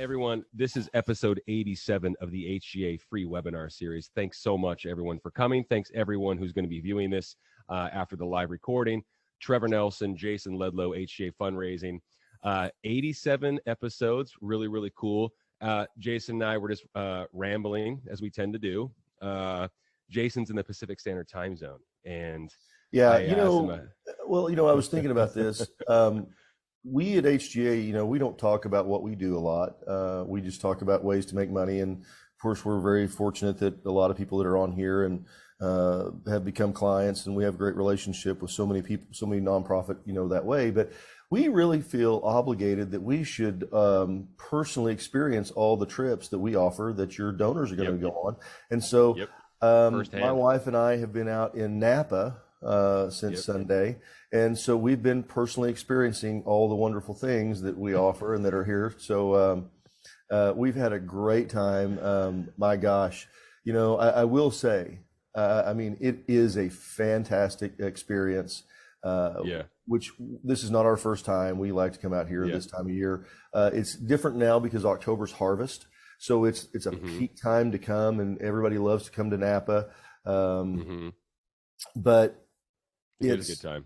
Everyone, this is episode 87 of the HGA free webinar series. Thanks so much, everyone, for coming. Thanks, everyone who's going to be viewing this after the live recording. Trevor Nelson, Jason Ledlow, HGA Fundraising. 87 episodes, really, really cool. Jason and I were just rambling, as we tend to do. Jason's in the Pacific Standard Time Zone. And yeah, I was thinking about this. We at HGA, we don't talk about what we do a lot. We just talk about ways to make money. And of course, we're very fortunate that a lot of people that are on here and have become clients, and we have a great relationship with so many people, so many nonprofit, that way. But we really feel obligated that we should personally experience all the trips that we offer that your donors are going to go on. And so my wife and I have been out in Napa since Sunday. And so we've been personally experiencing all the wonderful things that we offer and that are here. So we've had a great time. My gosh, I will say, it is a fantastic experience. Which this is not our first time. We like to come out here this time of year. It's different now because October's harvest. So it's a peak time to come, and everybody loves to come to Napa. But it's a good time.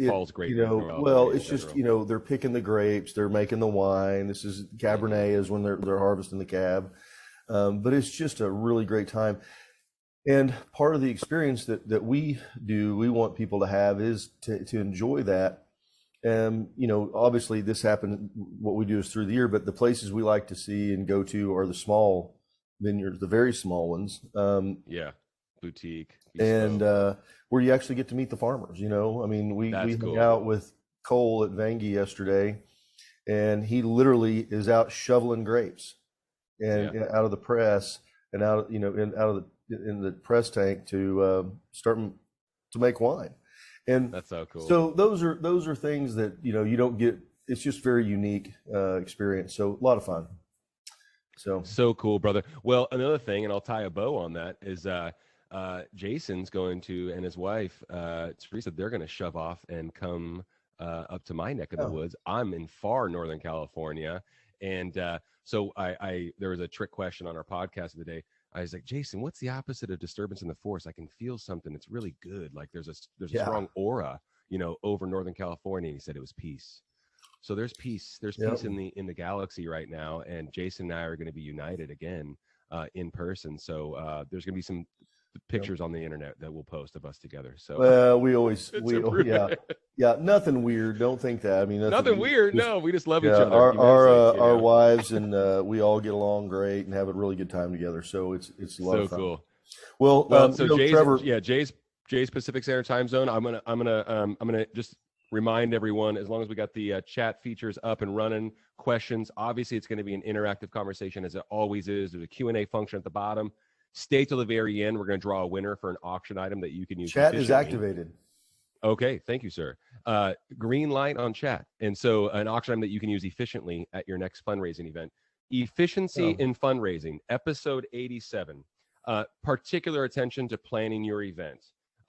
Fall's great. It's just, they're picking the grapes, they're making the wine. This is Cabernet is when they're harvesting the cab. But it's just a really great time. And part of the experience that we want people to have is to enjoy that. Obviously this happened, what we do is through the year, but the places we like to see and go to are the small vineyards, the very small ones. Boutique. And where you actually get to meet the farmers, we hung out with Cole at Vangie yesterday, and he literally is out shoveling grapes and out of the press and out in the press tank to start to make wine. And that's so cool. So those are things that you don't get. It's just very unique experience. So a lot of fun. So cool, brother. Well, another thing, and I'll tie a bow on that, is Jason's going to, and his wife Teresa, they're going to shove off and come up to my neck of the woods. I'm in far Northern California, and so I there was a trick question on our podcast of the day. I was like, Jason, what's the opposite of disturbance in the force? I can feel something. It's really good. Like there's a strong aura, over Northern California. And he said it was peace. So there's peace. There's peace in the galaxy right now. And Jason and I are going to be united again in person. So there's going to be some pictures on the internet that we'll post of us together. So nothing weird. Don't think that. Nothing weird. No, we just love each other. Our wives and we all get along great and have a really good time together. So it's a lot of fun. Cool. Well, Jay's, Trevor, Jay's Pacific Standard Time Zone. I'm gonna just remind everyone, as long as we got the chat features up and running, questions. Obviously, it's going to be an interactive conversation as it always is. There's a Q&A function at the bottom. Stay till the very end. We're going to draw a winner for an auction item that you can use. Chat is activated. Okay, thank you, sir. Green light on chat. And so an auction item that you can use efficiently at your next fundraising event. Efficiency in fundraising, episode 87. Particular attention to planning your event.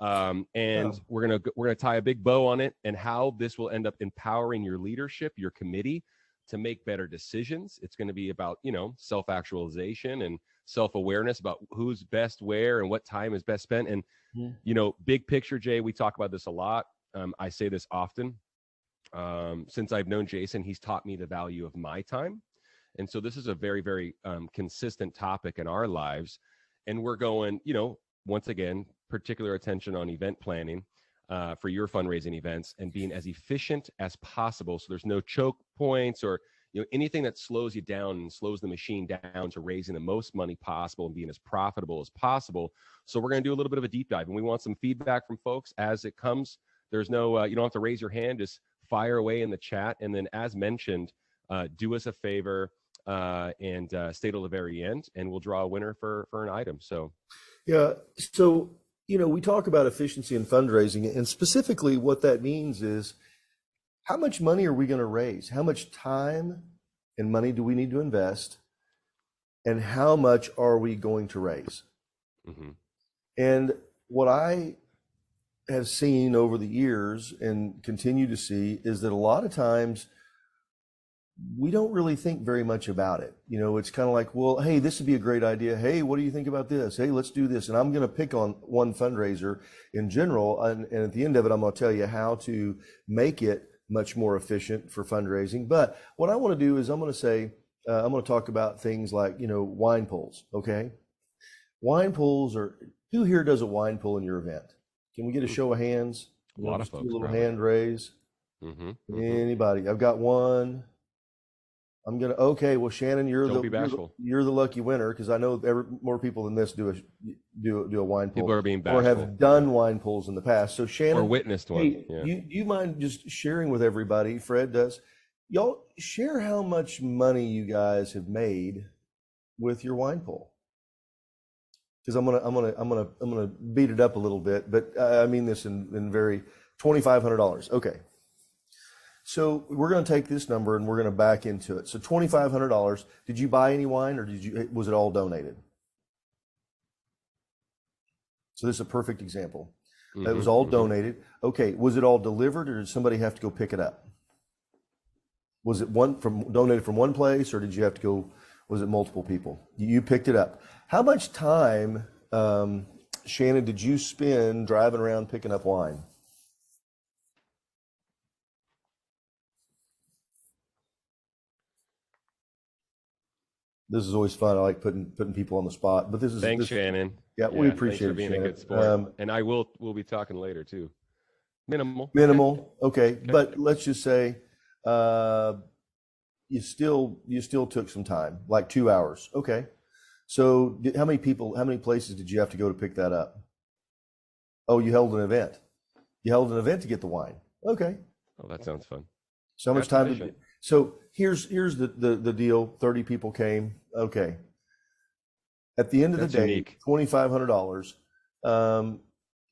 We're gonna tie a big bow on it and how this will end up empowering your leadership, your committee, to make better decisions. It's going to be about self-actualization and self-awareness about who's best where and what time is best spent. And big picture, Jay, we talk about this a lot. I say this often. Since I've known Jason, he's taught me the value of my time. And so this is a very, very consistent topic in our lives. And we're going, once again, particular attention on event planning for your fundraising events and being as efficient as possible. So there's no choke points or anything that slows you down and slows the machine down to raising the most money possible and being as profitable as possible. So we're going to do a little bit of a deep dive, and we want some feedback from folks as it comes. There's no, you don't have to raise your hand, just fire away in the chat. And then as mentioned, do us a favor and stay till the very end, and we'll draw a winner for an item. So, we talk about efficiency in fundraising, and specifically what that means is, how much money are we going to raise? How much time and money do we need to invest? And how much are we going to raise? And what I have seen over the years and continue to see is that a lot of times we don't really think very much about it. You know, it's kind of like, well, hey, this would be a great idea. Hey, what do you think about this? Hey, let's do this. And I'm going to pick on one fundraiser in general. And at the end of it, I'm going to tell you how to make it much more efficient for fundraising. But what I want to do is I'm going to say, I'm going to talk about things like, you know, wine pools. Okay. Wine pools are, who here does a wine pool in your event? Can we get a show of hands? A lot of folks. Do a little probably. hand raise. Anybody? I've got one. I'm gonna. Okay, well, Shannon, you're the lucky winner, because I know more people than this do a wine pool. People are being bashful. Or have done wine pools in the past. So Shannon, or witnessed one. Hey, do you mind just sharing with everybody? Fred does. Y'all share how much money you guys have made with your wine pool. Because I'm gonna beat it up a little bit, but I mean this in very $2,500. Okay. So we're going to take this number and we're going to back into it. So $2,500. Did you buy any wine, or was it all donated? So this is a perfect example. It was all donated. Okay. Was it all delivered, or did somebody have to go pick it up? Was it donated from one place, or did you have to go? Was it multiple people? You picked it up. How much time, Shannon, did you spend driving around picking up wine? This is always fun. I like putting people on the spot, but Thanks, Shannon. Yeah, we appreciate it, being Shannon. a good sport. And we'll be talking later too. Minimal. Okay. But let's just say you still took some time, like 2 hours. Okay. So how many places did you have to go to pick that up? Oh, you held an event. You held an event to get the wine. Okay. Oh, that sounds fun. So how much time did you? So here's the deal. 30 people came. Okay. At the end of the day, $2,500.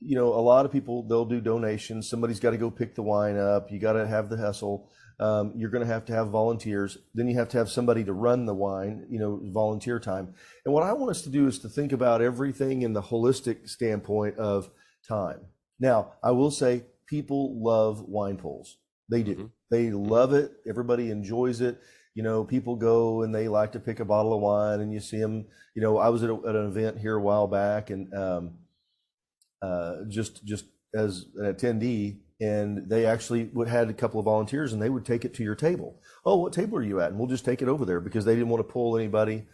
You know, a lot of people, they'll do donations. Somebody's got to go pick the wine up. You got to have the hustle. You're going to have volunteers. Then you have to have somebody to run the wine, you know, volunteer time. And what I want us to do is to think about everything in the holistic standpoint of time. Now, I will say people love wine pools. They do. They love it. Everybody enjoys it. You know, people go and they like to pick a bottle of wine, and you see them. You know, I was at an event here a while back, and just as an attendee, and they actually had a couple of volunteers, and they would take it to your table. Oh, what table are you at? And we'll just take it over there, because they didn't want to pull anybody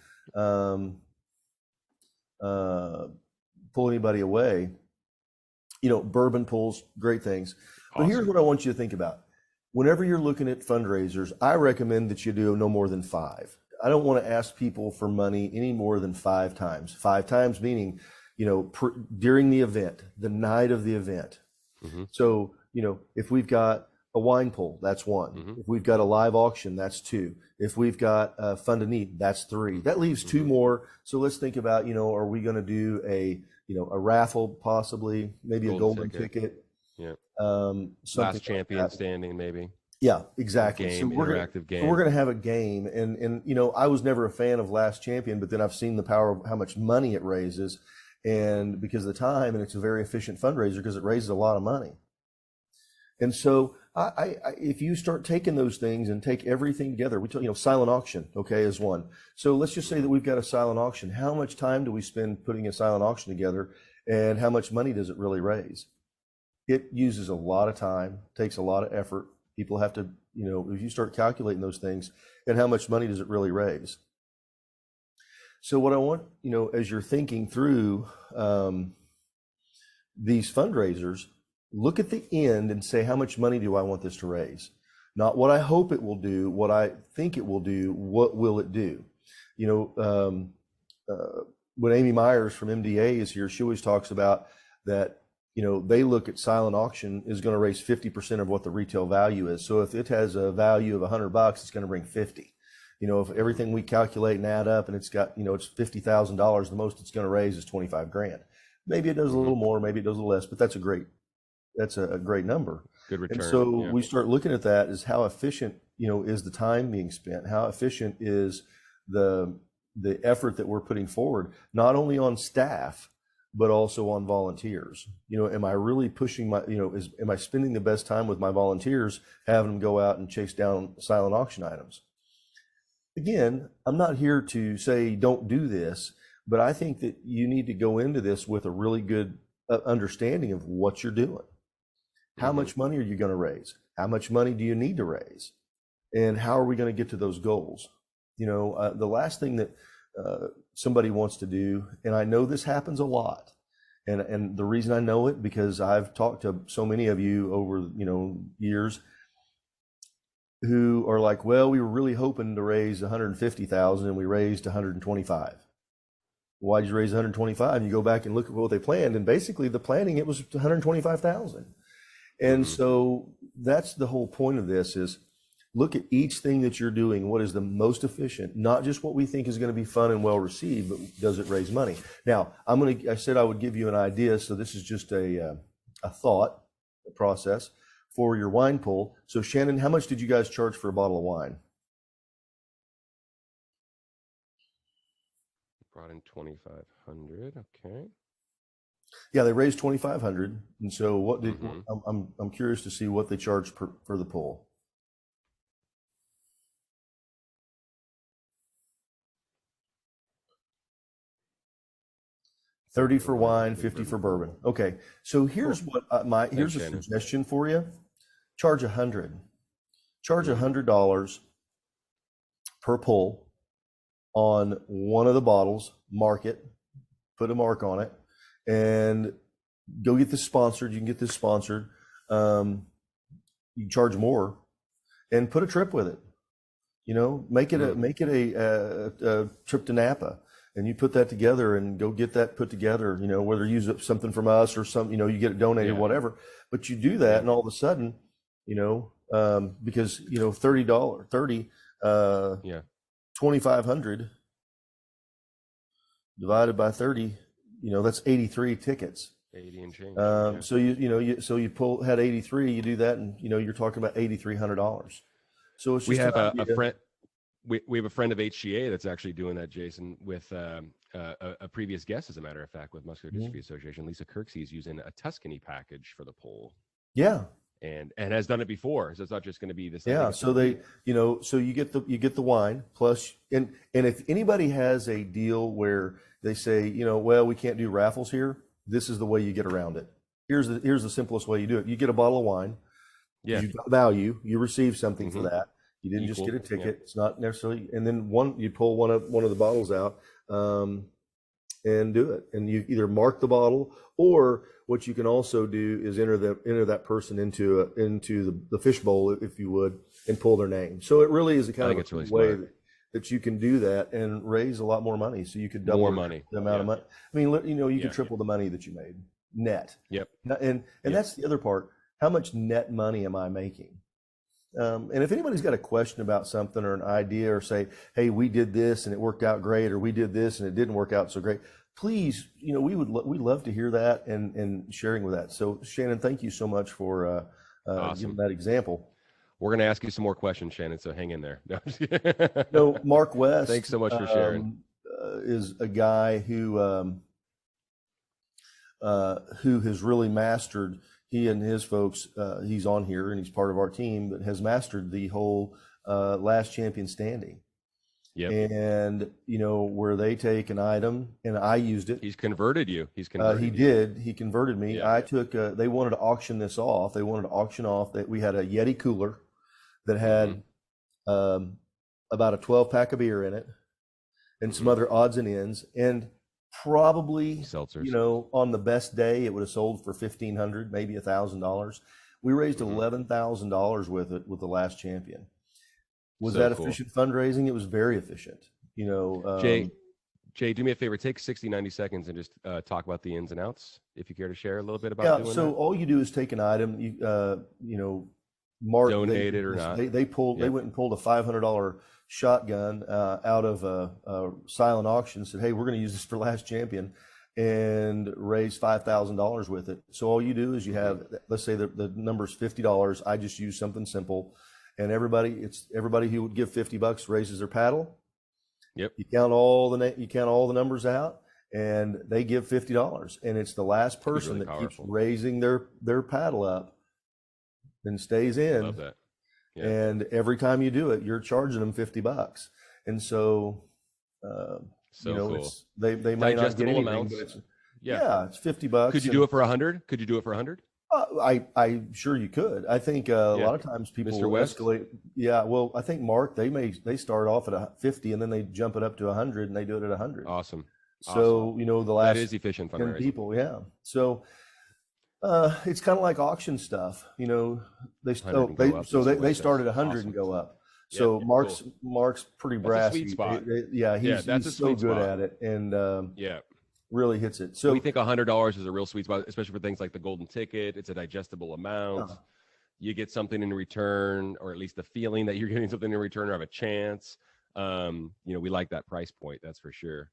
away. You know, bourbon pools, great things. Awesome. But here's what I want you to think about. Whenever you're looking at fundraisers, I recommend that you do no more than 5. I don't want to ask people for money any more than 5 times. 5 times meaning, you know, during the event, the night of the event. So, you know, if we've got a wine pool, that's 1. If we've got a live auction, that's 2. If we've got a fund a need, that's 3. That leaves 2 more. So let's think about, you know, are we going to do a raffle, possibly, maybe a golden ticket. Yeah. Last champion like standing, maybe. Yeah, exactly. Interactive game. So we're going to have a game, and you know, I was never a fan of Last Champion, but then I've seen the power of how much money it raises, and because of the time, and it's a very efficient fundraiser because it raises a lot of money. And so, if you start taking those things and take everything together, silent auction, okay, is one. So let's just say that we've got a silent auction. How much time do we spend putting a silent auction together, and how much money does it really raise? It uses a lot of time, takes a lot of effort. People have to, you know, if you start calculating those things, and how much money does it really raise? So what I want, you know, as you're thinking through these fundraisers, look at the end and say, how much money do I want this to raise? Not what I hope it will do, what I think it will do, what will it do? You know, when Amy Myers from MDA is here, she always talks about that. You know, they look at silent auction is going to raise 50% of what the retail value is. So if it has a value of $100, it's going to bring 50. You know, if everything we calculate and add up, and it's got, you know, it's $50,000, the most it's going to raise is 25 grand. Maybe it does a little more, maybe it does a little less, but that's a great number. Good return. And so we start looking at that as how efficient, you know, is the time being spent? How efficient is the effort that we're putting forward, not only on staff, but also on volunteers? You know, am I really pushing am I spending the best time with my volunteers, having them go out and chase down silent auction items? again, I'm not here to say don't do this, but I think that you need to go into this with a really good understanding of what you're doing. How much money are you going to raise? How much money do you need to raise? And how are we going to get to those goals? You know, the last thing that somebody wants to do, and I know this happens a lot, and the reason I know it because I've talked to so many of you over, you know, years who are like, well, we were really hoping to raise 150,000 and we raised 125. Why'd you raise 125? And you go back and look at what they planned, and basically the planning, it was 125,000. And so that's the whole point of this is look at each thing that you're doing, what is the most efficient, not just what we think is going to be fun and well received, but does it raise money? Now, I said I would give you an idea, so this is just a thought, a process for your wine pool. So Shannon, how much did you guys charge for a bottle of wine? Brought in 2,500. Okay. Yeah, they raised 2,500. And so what did I'm curious to see what they charged for the pool. 30 for wine, 50 for bourbon. Okay, so here's what here's a suggestion for you. Charge 100. Charge $100 per pull on one of the bottles. Mark it, put a mark on it, and go get this sponsored. You can get this sponsored. You can charge more, and put a trip with it. You know, make it a trip to Napa. And you put that together and go get that put together, you know, whether you use something from us or some, you know, you get it donated, whatever. But you do that, and all of a sudden, you know, because, you know, $2,500 divided by 30, you know, that's 83 tickets. 80 and change. So you had 83, you do that, and, you know, you're talking about $8,300. So it's just we have a friend. We have a friend of HGA that's actually doing that, Jason, with a previous guest, as a matter of fact, with Muscular Dystrophy Association. Lisa Kirksey is using a Tuscany package for the poll. Yeah. And has done it before, so it's not just going to be this. Yeah, so they, you know, so you get the wine plus, and if anybody has a deal where they say, you know, well, we can't do raffles here, this is the way you get around it. Here's the simplest way you do it. You get a bottle of wine. Yeah. You've got value. You receive something for that. You didn't just get a ticket. Yeah. It's not necessarily, and then you pull one of the bottles out and do it. And you either mark the bottle, or what you can also do is enter that person into the fishbowl, if you would, and pull their name. So it really is a kind of really way that you can do that and raise a lot more money. So you could double the amount of money. I mean, you know, you could triple the money that you made net. Yep. And that's the other part. How much net money am I making? And if anybody's got a question about something or an idea, or say, hey, we did this and it worked out great, or we did this and it didn't work out so great, please, you know, we'd love to hear that and sharing with that. So Shannon, thank you so much for giving that example. We're going to ask you some more questions, Shannon, so hang in there. No, Mark West. Thanks so much for sharing. Is a guy who has really mastered. He and his folks, he's on here and he's part of our team, but has mastered the whole last champion standing. Yep. And, you know, where they take an item, and I used it. He's converted you. He converted me. Yeah. I took, they wanted to auction this off. They wanted to auction off that we had a Yeti cooler that had about a 12-pack of beer in it and some other odds and ends. And probably, seltzers. You know, on the best day, it would have sold for $1,500, maybe $1,000. We raised $11,000 with it with the last champion. Was that efficient fundraising? It was very efficient. You know, Jay, do me a favor. Take 60, 90 seconds and just talk about the ins and outs, if you care to share a little bit about doing that. All you do is take an item, you know, mark, donate it or not. They went and pulled a $500 shotgun out of a silent auction, said, hey, we're going to use this for last champion, and raise $5,000 with it. So all you do is you have, let's say the number's $50. I just use something simple, and everybody who would give $50 raises their paddle. Yep. You count all the numbers out, and they give $50, and it's the last person that keeps raising their paddle up and stays in. Love that. Yeah. And every time you do it, you're charging them $50. And so, So you know, cool. they might not get anything, amounts. but it's $50. Could you do it for 100? Could you do it for 100? I'm sure you could. I think a lot of times people Mr. will West? escalate. Yeah, well, I think Mark, they start off at 50 and then they jump it up to 100 and they do it at 100. Awesome. So, you know, the last that is efficient 10 fundraising. people, yeah. So it's kind of like auction stuff, you know. They start at 100 and go up. So Mark's pretty brassy. That's a sweet spot. He's so good at it, and really hits it. So we think $100 is a real sweet spot, especially for things like the golden ticket. It's a digestible amount. You get something in return, or at least the feeling that you're getting something in return, or have a chance. You know, we like that price point. That's for sure.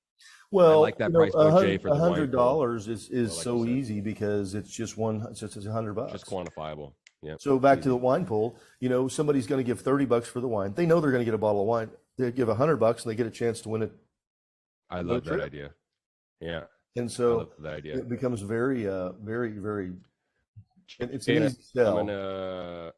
Well, I like that price point, Jay, for the $100 is so easy because it's just $100. Just quantifiable. Yeah. So back to the wine pool, you know, somebody's going to give $30 for the wine. They know they're going to get a bottle of wine. They give $100 and they get a chance to win it. I love that idea. Yeah. And so it becomes very, very. It's an easy sell.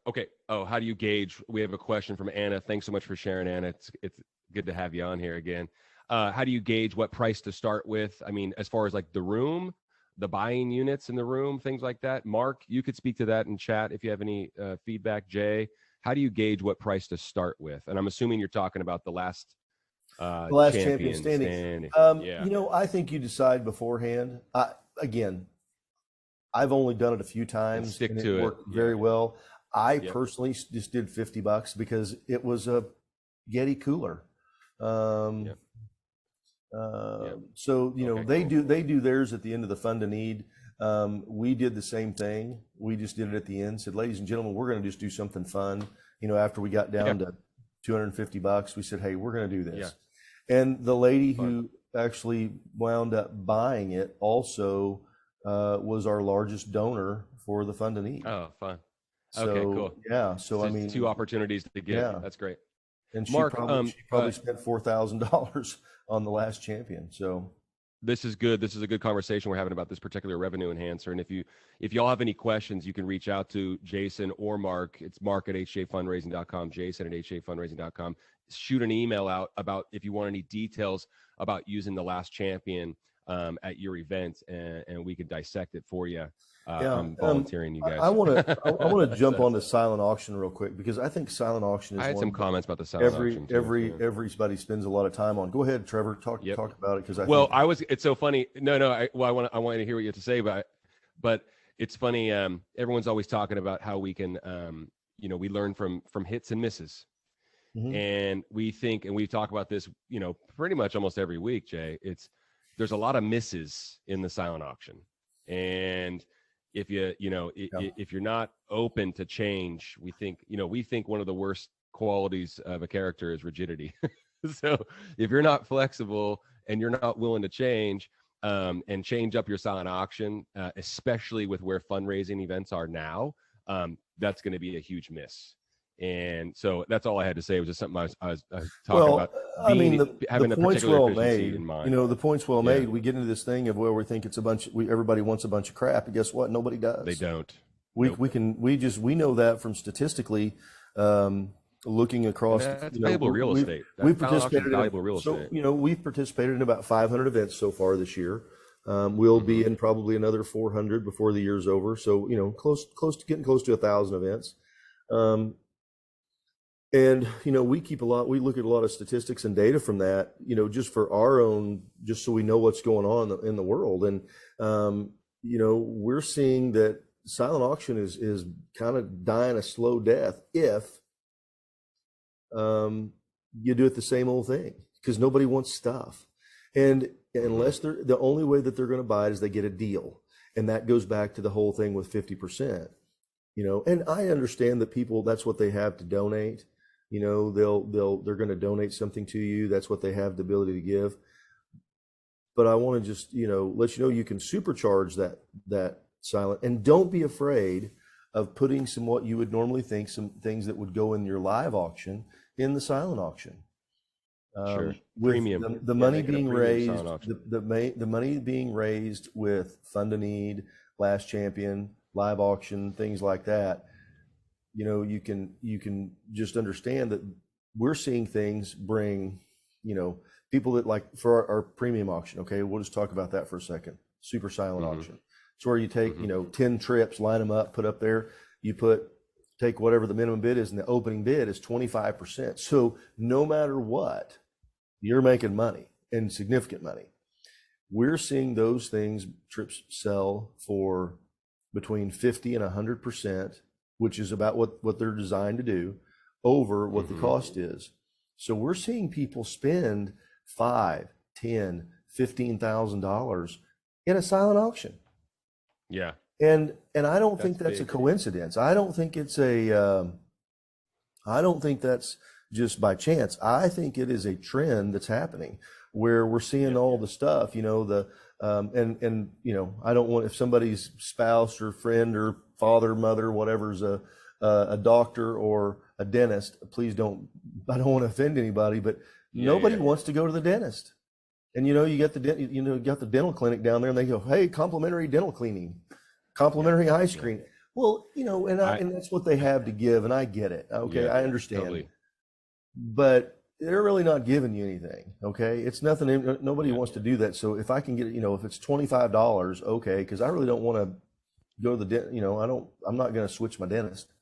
Okay. Oh, how do you gauge? We have a question from Anna. Thanks so much for sharing, Anna. It's good to have you on here again. How do you gauge what price to start with? I mean, as far as like the room, the buying units in the room, things like that. Mark, you could speak to that in chat if you have any feedback. Jay, how do you gauge what price to start with? And I'm assuming you're talking about the last champion standing. You know, I think you decide beforehand. Again, I've only done it a few times. Stick to it. Worked very well. I personally just did $50 because it was a Yeti cooler. So, you know, they do theirs at the end of the Fund to Need. We did the same thing. We just did it at the end, said, ladies and gentlemen, we're going to just do something fun. You know, after we got down to $250, we said, hey, we're going to do this. And the lady who actually wound up buying it also was our largest donor for the Fund to Need. Oh, fun. So, okay, cool. Yeah. So, I mean, 2 opportunities to give. Yeah. That's great. And she probably spent $4,000 on the last champion. So this is good. This is a good conversation we're having about this particular revenue enhancer. And if y'all have any questions, you can reach out to Jason or Mark. It's Mark at hjfundraising.com, Jason at hjfundraising.com. Shoot an email out about if you want any details about using the last champion at your event, and we can dissect it for you. I'm volunteering you guys. I want to jump onto silent auction real quick because I think silent auction is. I had some comments about the silent auction. Everybody spends a lot of time on. Go ahead, Trevor. Talk about it because it's so funny. I want to hear what you have to say, but it's funny. Everyone's always talking about how we can, we learn from hits and misses. Mm-hmm. And we think, and we talk about this, pretty much almost every week, Jay. There's a lot of misses in the silent auction, and if if you're not open to change, we think one of the worst qualities of a character is rigidity. So if you're not flexible and you're not willing to change and change up your silent auction, especially with where fundraising events are now, that's going to be a huge miss. And so that's all I had to say. It was just something I was talking about. Having the point's well made. In mind. The point's well made. We get into this thing of where we think it's everybody wants a bunch of crap, and guess what? Nobody does. They don't. We know that from statistically looking across. That's valuable real estate. We've participated we've participated in about 500 events so far this year. We'll be in probably another 400 before the year's over. So close to getting close to 1,000 events. And, we look at a lot of statistics and data from that, just for our own, just so we know what's going on in the world. And, we're seeing that silent auction is kind of dying a slow death if you do it the same old thing, because nobody wants stuff. And unless the only way that they're going to buy it is they get a deal. And that goes back to the whole thing with 50%, and I understand that people, that's what they have to donate. They're going to donate something to you. That's what they have the ability to give. But I want to just, let you know you can supercharge that silent, and don't be afraid of putting what you would normally think, some things that would go in your live auction in the silent auction. Sure. Premium. The money being raised, the money being raised with Fund to Need, Last Champion, live auction, things like that. You can just understand that we're seeing things bring people that like for our premium auction. Okay, we'll just talk about that for a second. Super silent auction. It's where you take 10 trips, line them up, put up there. You take whatever the minimum bid is, and the opening bid is 25%. So no matter what, you're making money, and significant money. We're seeing those trips sell for between 50 and 100%, which is about what they're designed to do, over what the cost is. So we're seeing people spend $5,000, $10,000, $15,000 in a silent auction. Yeah. And I don't think that's a coincidence. I don't think that's just by chance. I think it is a trend that's happening where we're seeing all the stuff, I don't want, if somebody's spouse or friend or father, mother, whatever's a doctor or a dentist, I don't want to offend anybody, but nobody wants to go to the dentist. And you got the dental clinic down there, and they go, hey, complimentary dental cleaning, complimentary ice cream. Well, and that's what they have to give, and I get it. Okay, I understand. Totally. But they're really not giving you anything. Okay, it's nothing. Nobody wants to do that. So if I can get, if it's $25, okay, because I really don't want to go to the dentist. I'm not going to switch my dentist.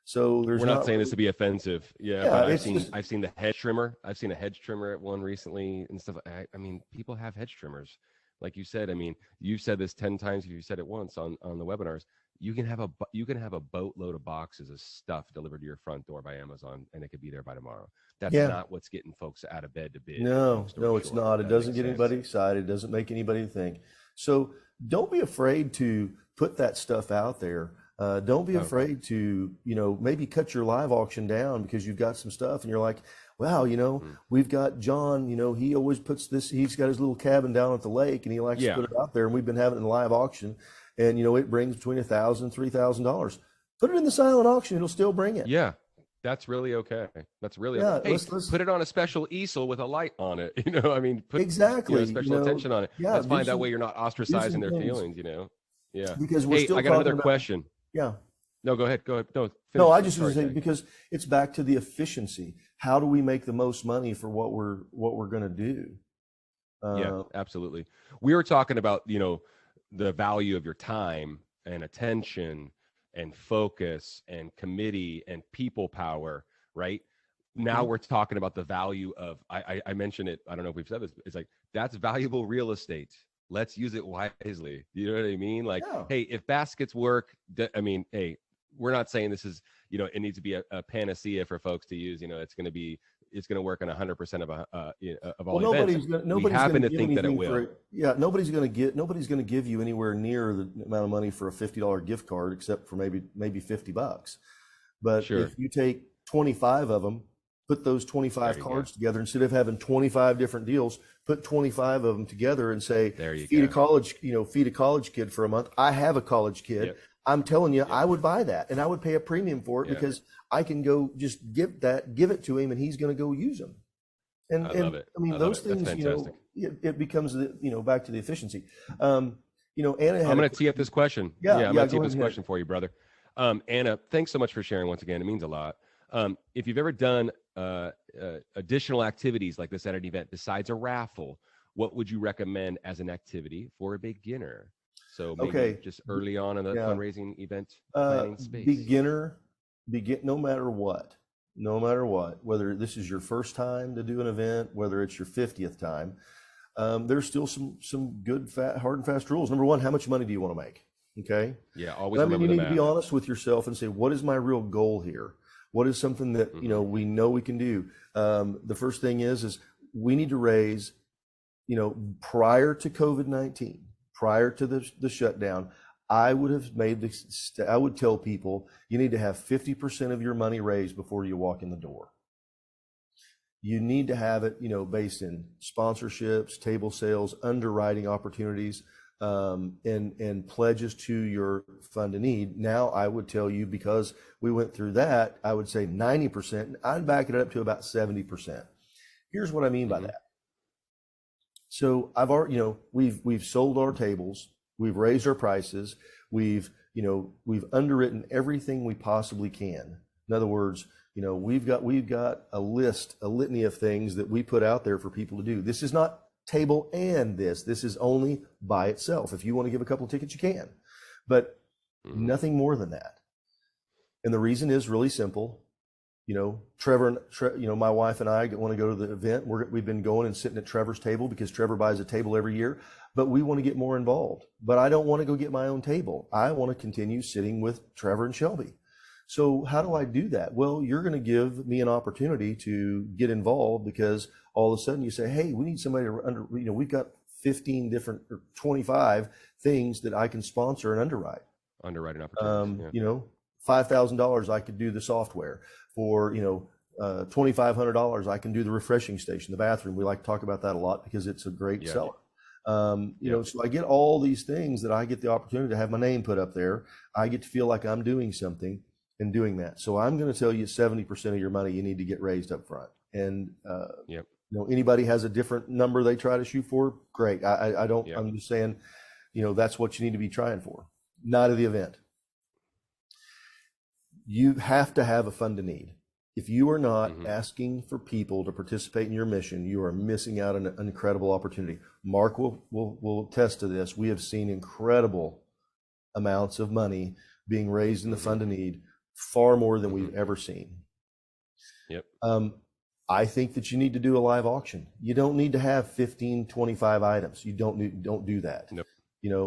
So we're not saying this to be offensive. But I've seen the hedge trimmer. I've seen a hedge trimmer at one recently and stuff. I mean, people have hedge trimmers. Like you said, I mean, you've said this 10 times. If you said it once on the webinars, you can have a boatload of boxes of stuff delivered to your front door by Amazon, and it could be there by tomorrow. That's not what's getting folks out of bed to bid. No, it's not. It doesn't get anybody excited. It doesn't make anybody think. So don't be afraid to put that stuff out there. Don't be afraid to, maybe cut your live auction down because you've got some stuff and you're like, wow, we've got John, he always puts this, he's got his little cabin down at the lake and he likes to put it out there, and we've been having it in live auction, and, it brings between $1,000 and $3,000. Put it in the silent auction. It'll still bring it. Yeah. That's really okay. That's really okay. Hey, put it on a special easel with a light on it. I mean, put special attention on it. Yeah, that's fine. That way you're not ostracizing their feelings, Yeah. Because we're still I got another question. Yeah. No, go ahead. No, I just was saying, because it's back to the efficiency. How do we make the most money for what we're going to do? Yeah, absolutely. We were talking about, the value of your time and attention and focus and committee and people power, right? Now we're talking about the value of, I mentioned it, I don't know if we've said this, it's like, that's valuable real estate. Let's use it wisely. You know what I mean? Like, hey, if baskets work, hey, we're not saying this is, it needs to be a panacea for folks to use. It's going to work on 100% of all events. We happen to think that it will. Nobody's going to give you anywhere near the amount of money for a $50 gift card, except for maybe $50. But if you take 25 of them, put those 25 cards together, instead of having 25 different deals, put 25 of them together and say, feed a college kid for a month. I have a college kid. Yep. I'm telling you, I would buy that, and I would pay a premium for it because I can go just give it to him, and he's going to go use them. And I love it. I mean, those things, it becomes back to the efficiency. Anna, I'm going to tee up this question. I'm going to tee up this question for you, brother. Anna, thanks so much for sharing once again. It means a lot. If you've ever done additional activities like this at an event besides a raffle, what would you recommend as an activity for a beginner? So maybe just early on in the fundraising event planning space. No matter what, whether this is your first time to do an event, whether it's your 50th time, there's still some good, hard and fast rules. Number one, how much money do you want to make? Okay. Yeah, always remember you need to be honest with yourself and say, what is my real goal here? What is something that we know we can do? The first thing is we need to raise, prior to COVID-19, prior to the shutdown, I would have I would tell people you need to have 50% of your money raised before you walk in the door. You need to have it, based in sponsorships, table sales, underwriting opportunities, and pledges to your fund of need. Now, I would tell you, because we went through that, I would say 90%. I'd back it up to about 70%. Here's what I mean by that. So I've already, we've sold our tables, we've raised our prices, we've underwritten everything we possibly can. In other words, we've got a litany of things that we put out there for people to do. This is not table and this is only by itself. If you want to give a couple of tickets, you can, but nothing more than that. And the reason is really simple. Trevor, my wife and I want to go to the event. We've been going and sitting at Trevor's table because Trevor buys a table every year, but we want to get more involved. But I don't want to go get my own table. I want to continue sitting with Trevor and Shelby. So how do I do that? Well, you're going to give me an opportunity to get involved, because all of a sudden you say, hey, we need somebody to we've got 15 different or 25 things that I can sponsor and underwrite. Underwriting opportunities. $5,000 I could do the software. For $2,500 I can do the refreshing station, the bathroom. We like to talk about that a lot because it's a great seller. So I get all these things that I get the opportunity to have my name put up there. I get to feel like I'm doing something and doing that. So I'm going to tell you 70% of your money you need to get raised up front. And anybody has a different number they try to shoot for, great. I don't. I'm just saying, that's what you need to be trying for. Night of the event. You have to have a fund to need. If you are not asking for people to participate in your mission, you are missing out on an incredible opportunity. Mark will attest to this. We have seen incredible amounts of money being raised in the fund to need, far more than we've ever seen. Yep. I think that you need to do a live auction. You don't need to have 15, 25 items. You don't do that. Nope.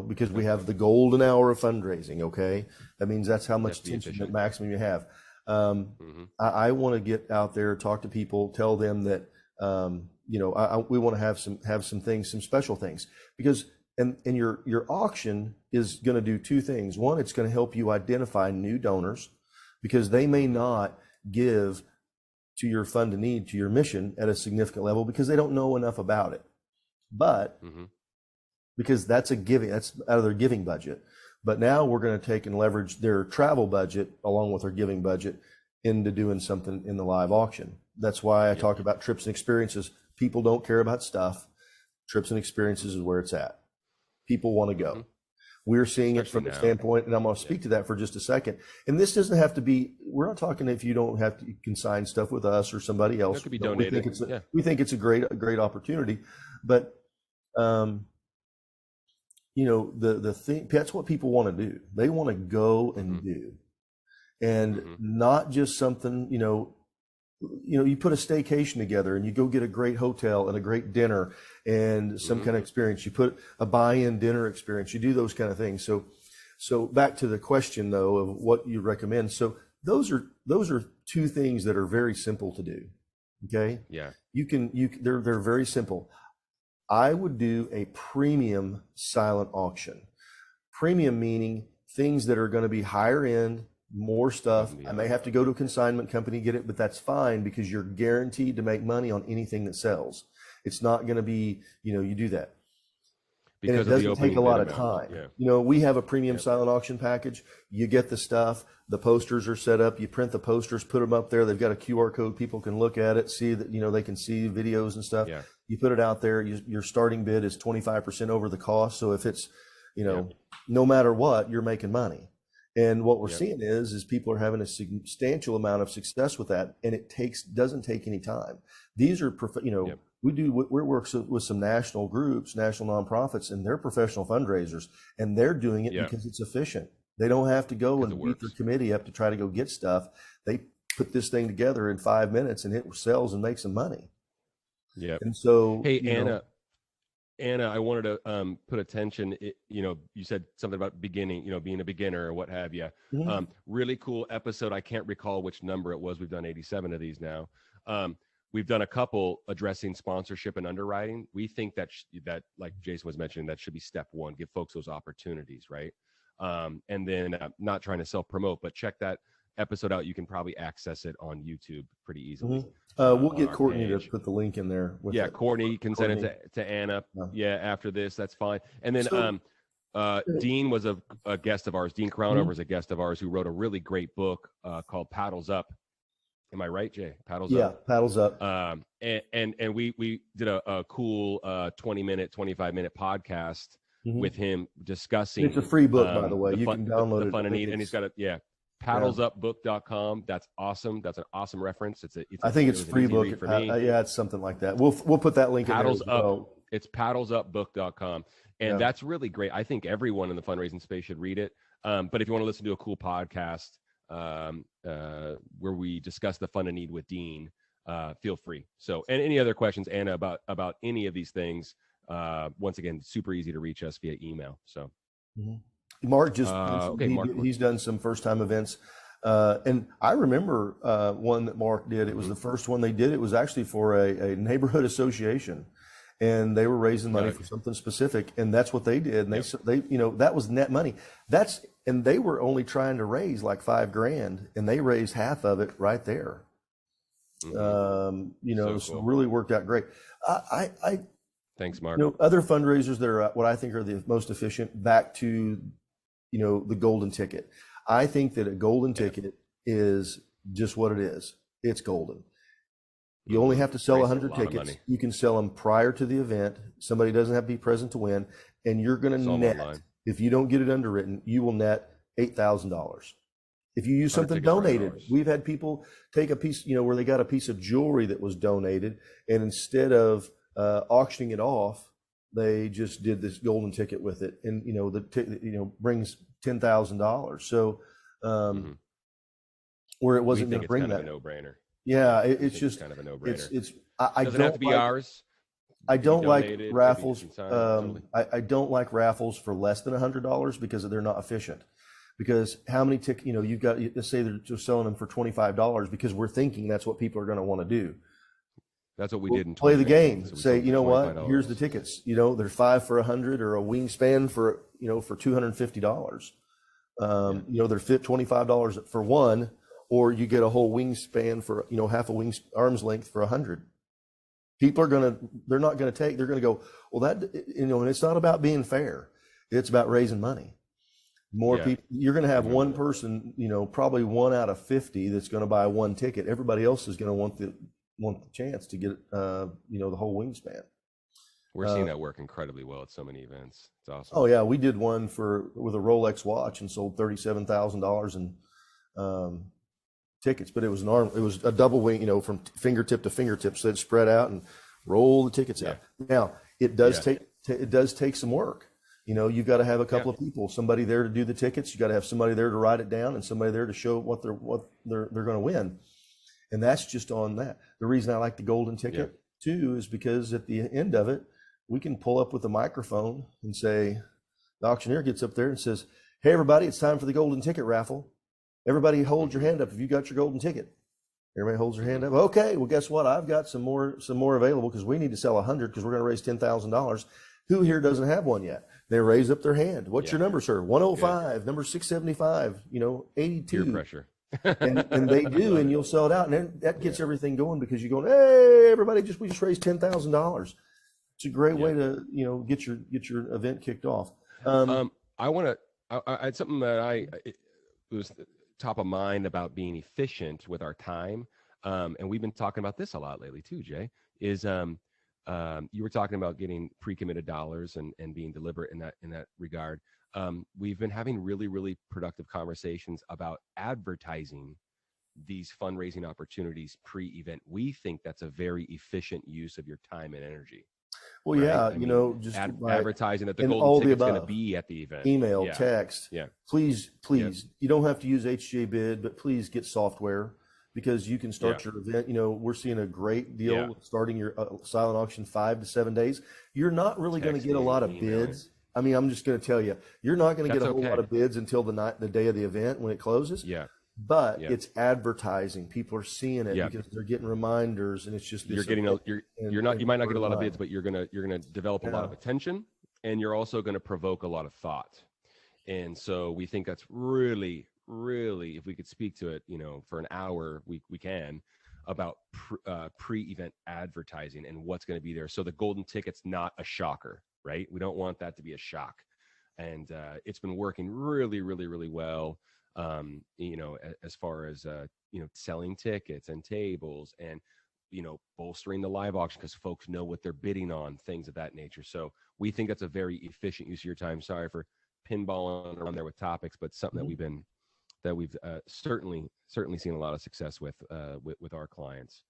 Because we have the golden hour of fundraising. Okay. That means that's how much attention at maximum you have. I want to get out there, talk to people, tell them that, we want to have some things, some special things, because, and your auction is going to do two things. One, it's going to help you identify new donors, because they may not give to your fund to need, to your mission at a significant level, because they don't know enough about it. But because that's out of their giving budget. But now we're going to take and leverage their travel budget along with their giving budget into doing something in the live auction. That's why I talk about trips and experiences. People don't care about stuff. Trips and experiences is where it's at. People want to go. We're seeing it from the standpoint, and I'm going to speak to that for just a second. And this doesn't have to be, we're not talking if you don't have to consign stuff with us or somebody else. That could be donated. We think it's a great opportunity. But the thing, that's what people want to do. They want to go and do, and not just something, you put a staycation together and you go get a great hotel and a great dinner and some kind of experience. You put a buy-in dinner experience. You do those kind of things. So back to the question though of what you recommend. So those are two things that are very simple to do. Okay. Yeah. They're very simple. I would do a premium silent auction. Premium meaning things that are going to be higher end, more stuff. I may have to go to a consignment company to get it, but that's fine, because you're guaranteed to make money on anything that sells. It's not going to be, you do that. Because and it doesn't take a lot of time. Yeah. We have a premium silent auction package. You get the stuff, the posters are set up, you print the posters, put them up there. They've got a QR code. People can look at it, see that, they can see videos and stuff. Yeah. You put it out there, your starting bid is 25% over the cost. So if it's, no matter what, you're making money. And what we're seeing is people are having a substantial amount of success with that. And it doesn't take any time. These are, we work with some national groups, national nonprofits, and they're professional fundraisers, and they're doing it because it's efficient. They don't have to go and beat their committee up to try to go get stuff. They put this thing together in 5 minutes and it sells and makes some money. Yeah. And so, hey, Anna, I wanted to put attention. You said something about beginning, being a beginner or what have you. Really cool episode. I can't recall which number it was. We've done 87 of these now. We've done a couple addressing sponsorship and underwriting. We think that like Jason was mentioning, that should be step one. Give folks those opportunities, right? And then not trying to self-promote, but check that episode out. You can probably access it on YouTube pretty easily. We'll get Courtney to put the link in there. Courtney can send it to Anna. After this, that's fine. And then Dean was a guest of ours. Dean Crownover is a guest of ours who wrote a really great book called Paddles Up. Am I right, Jay? Paddles Up. Yeah, Paddles Up. And we did a cool 25-minute podcast with him discussing. It's a free book, by the way. You can download it. The fun and need, and he's got paddlesupbook.com. That's awesome. That's an awesome reference. I think it's free book. For me. Yeah, it's something like that. We'll put that link in there as well. It's paddlesupbook.com. And that's really great. I think everyone in the fundraising space should read it. But if you want to listen to a cool podcast where we discuss the fun and need with Dean, feel free. So, and any other questions, Anna, about any of these things, once again, super easy to reach us via email. So, Mark just Mark. He's done some first time events, and I remember one that Mark did. It was the first one they did. It was actually for a neighborhood association, and they were raising money for something specific, and that's what they did. And they that was net money. And they were only trying to raise like $5,000, and they raised half of it right there. So really worked out great. Thanks, Mark. Other fundraisers that are what I think are the most efficient, back to, the golden ticket. I think that a golden ticket is just what it is. It's golden. You only have to sell 100 tickets. You can sell them prior to the event. Somebody doesn't have to be present to win. And you're going to net, if you don't get it underwritten, you will net $8,000. If you use something donated, we've had people take a piece, where they got a piece of jewelry that was donated, and instead of auctioning it off, they just did this golden ticket with it, and brings $10,000. So where it wasn't going to bring that, a no-brainer. Yeah, it's just kind of a no-brainer. I doesn't don't have to be ours. I don't like raffles. I don't like raffles for less than $100 because they're not efficient. Because how many tickets, you've got, let's say they're just selling them for $25 because we're thinking that's what people are going to want to do. That's what we did in play the game. So say, what? Here's the tickets. There's 5 for $100 or a wingspan for $250. They're fit $25 for one, or you get a whole wingspan for half a arm's length for $100. People they're not going to they're going to go, well, that and it's not about being fair. It's about raising money. More people, you're going to have one person, probably 1 out of 50 that's going to buy one ticket. Everybody else is going to want the chance to get, the whole wingspan. We're seeing that work incredibly well at so many events. It's awesome. Oh yeah, we did one with a Rolex watch and sold $37,000 in tickets, but it was it was a double wing, from fingertip to fingertip, so it spread out and roll the tickets out. Now it does take some work. You've got to have a couple of people, somebody there to do the tickets. You got to have somebody there to write it down, and somebody there to show what they're going to win. And that's just on that. The reason I like the golden ticket too is because at the end of it, we can pull up with a microphone and say, the auctioneer gets up there and says, "Hey everybody, it's time for the golden ticket raffle. Everybody hold your hand up if you got your golden ticket." Everybody holds their hand up. Okay, well guess what? I've got some more available because we need to sell 100 because we're going to raise $10,000. Who here doesn't have one yet? They raise up their hand. What's your number, sir? 105, number 675, 82. Peer pressure. and they do, and you'll sell it out. And then that gets everything going because you're going, hey, everybody, we just raised $10,000. It's a great way to, get your event kicked off. I had something that it was top of mind about being efficient with our time. And we've been talking about this a lot lately too, Jay, is, you were talking about getting pre-committed dollars and being deliberate in that regard. We've been having really, really productive conversations about advertising these fundraising opportunities pre-event. We think that's a very efficient use of your time and energy. Well, right? Just advertising that the golden ticket's going to be at the event. Email, text. Yeah. Please. You don't have to use HGA bid, but please get software. Because you can start your event. We're seeing a great deal with starting your silent auction 5 to 7 days. You're not really going to get a lot of bids. I mean, I'm just going to tell you, you're not going to get a whole lot of bids until the day of the event when it closes. Yeah. But it's advertising. People are seeing it because they're getting reminders, and it's just you might not get a lot of bids, but you're gonna develop a lot of attention, and you're also going to provoke a lot of thought. And so we think that's really, if we could speak to it, for an hour, we can, about pre-event advertising and what's going to be there. So the golden ticket's not a shocker, right? We don't want that to be a shock. And it's been working really, really, really well, as far as, selling tickets and tables and, bolstering the live auction because folks know what they're bidding on, things of that nature. So we think that's a very efficient use of your time. Sorry for pinballing around there with topics, but something that we've been that we've certainly seen a lot of success with our clients.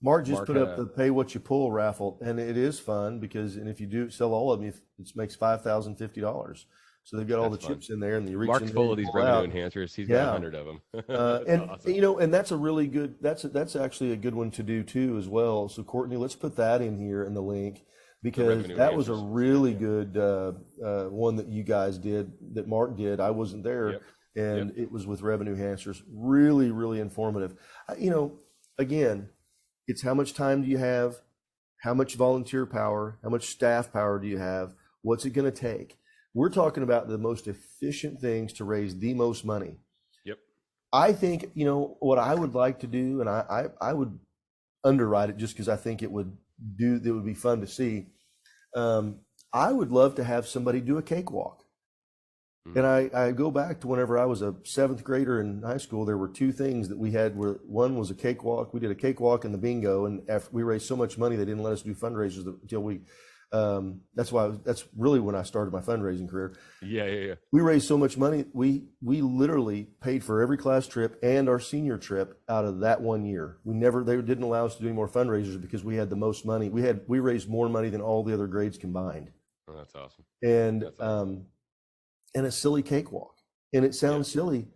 Mark just Mark put up the pay what you pull raffle, and it is fun because, and if you do sell all of them, it makes $5,050. So they've got all the chips in there, and you reach Mark's in full there, of these revenue enhancers. He's got 100 of them. And awesome. you know, and that's a really good. That's actually a good one to do too as well. So Courtney, let's put that in here in the link, because that was a really good one that you guys did, that Mark did. I wasn't there, and it was with revenue enhancers. Really, really informative. You know, again, it's how much time do you have, how much volunteer power, how much staff power do you have, what's it going to take? We're talking about the most efficient things to raise the most money. Yep. I think, you know, what I would like to do, and I would underwrite it just because I think it would be fun to see. I would love to have somebody do a cakewalk. Mm-hmm. And I go back to whenever I was a 7th grader in high school, there were 2 things that we had. One was a cakewalk. We did a cakewalk and the bingo. And after we raised so much money, they didn't let us do fundraisers until we, that's really when I started my fundraising career. Yeah. We raised so much money. We literally paid for every class trip and our senior trip out of that one year. They didn't allow us to do any more fundraisers because we had the most money. We raised more money than all the other grades combined. Oh, that's awesome. And a silly cakewalk. And it sounds silly.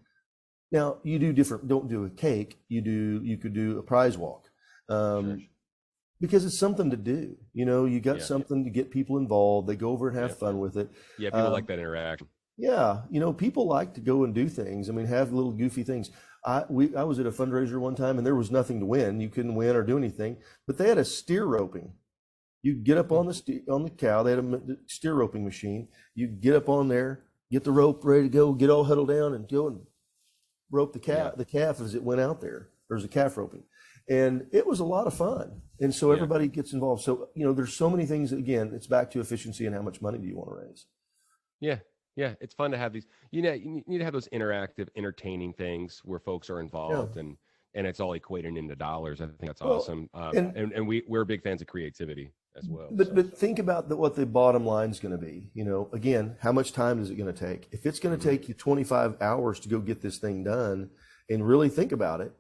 Now you do different, don't do a cake. You could do a prize walk. Sure. Because it's something to do, you know, you got something to get people involved. They go over and have fun with it. Yeah. People like that interaction. Yeah. You know, people like to go and do things. I mean, have little goofy things. I was at a fundraiser one time and there was nothing to win. You couldn't win or do anything, but they had a steer roping. You get up on the cow. They had a steer roping machine. You get up on there, get the rope ready to go, get all huddled down and go and rope the calf as it went out there. There's a calf roping. And it was a lot of fun. And so everybody gets involved. So, you know, there's so many things. Again, it's back to efficiency and how much money do you want to raise? Yeah. It's fun to have these, you need to have those interactive, entertaining things where folks are involved and it's all equating into dollars. I think that's awesome. And we're big fans of creativity as well. But think about what the bottom line is going to be. You know, again, how much time is it going to take? If it's going to take you 25 hours to go get this thing done and really think about it,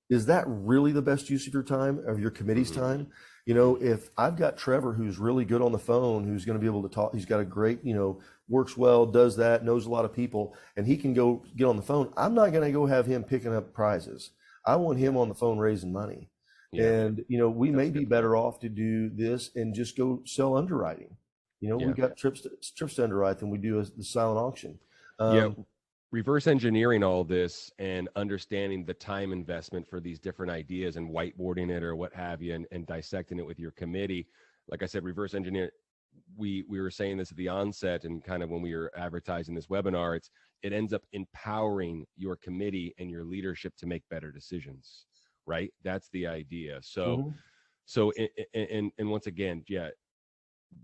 is that really the best use of your time, of your committee's time? You know, if I've got Trevor who's really good on the phone, who's going to be able to talk, he's got a great, you know, works well, does that, knows a lot of people, and he can go get on the phone. I'm not going to go have him picking up prizes. I want him on the phone raising money. And, you know, we may be better off to do this and just go sell underwriting. You know, we got trips to underwrite than we do the silent auction. Reverse engineering all this and understanding the time investment for these different ideas and whiteboarding it or what have you, and dissecting it with your committee. Like I said, reverse engineer. We were saying this at the onset, and kind of when we were advertising this webinar, it ends up empowering your committee and your leadership to make better decisions, right? That's the idea. So, and once again,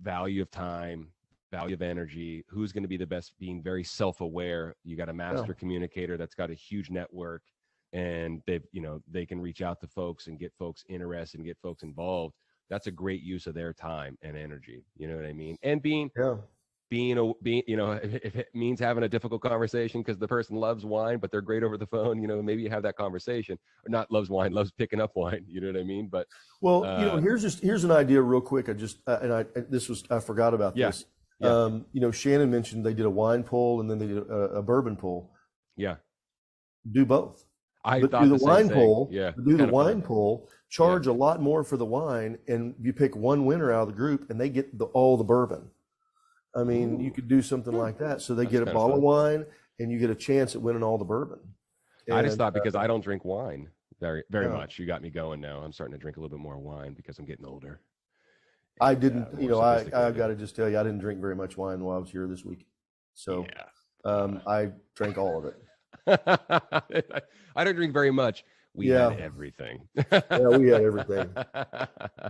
value of time, value of energy, who's going to be the best, being very self-aware. You got a master communicator that's got a huge network, and they can reach out to folks and get folks interested and get folks involved. That's a great use of their time and energy. You know what I mean? And being, you know, if it means having a difficult conversation because the person loves wine, but they're great over the phone, you know, maybe you have that conversation. Or not loves wine, loves picking up wine. You know what I mean? But you know, here's an idea real quick. I forgot about this. You know, Shannon mentioned they did a wine pull and then they did a bourbon pull. Yeah. Do both. Do the wine pull. Do the wine pull. Charge a lot more for the wine, and you pick one winner out of the group, and they get all the bourbon. I mean, you could do something like that. So they get a bottle of wine, and you get a chance at winning all the bourbon. I just thought, because I don't drink wine very much. You got me going now. I'm starting to drink a little bit more wine because I'm getting older. I didn't, you know, I've got to just tell you, I didn't drink very much wine while I was here this week. So I drank all of it. I don't drink very much. We had everything. We had everything.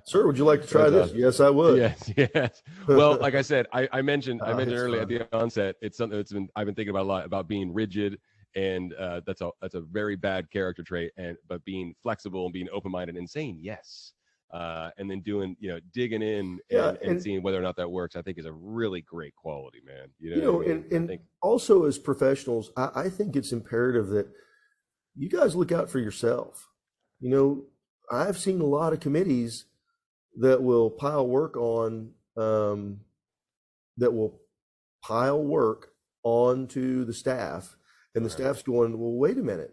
Sir, would you like to try this? Yes, I would. Yes. Well, like I said, I mentioned earlier at the onset, it's something I've been thinking about a lot, about being rigid, and that's a very bad character trait. But being flexible and being open-minded and saying yes. and then doing, digging in and seeing whether or not that works, I think is a really great quality, man. You know what I mean? And also as professionals, I think it's imperative that you guys look out for yourself. I've seen a lot of committees that will pile work onto the staff, and the staff's going, well, wait a minute.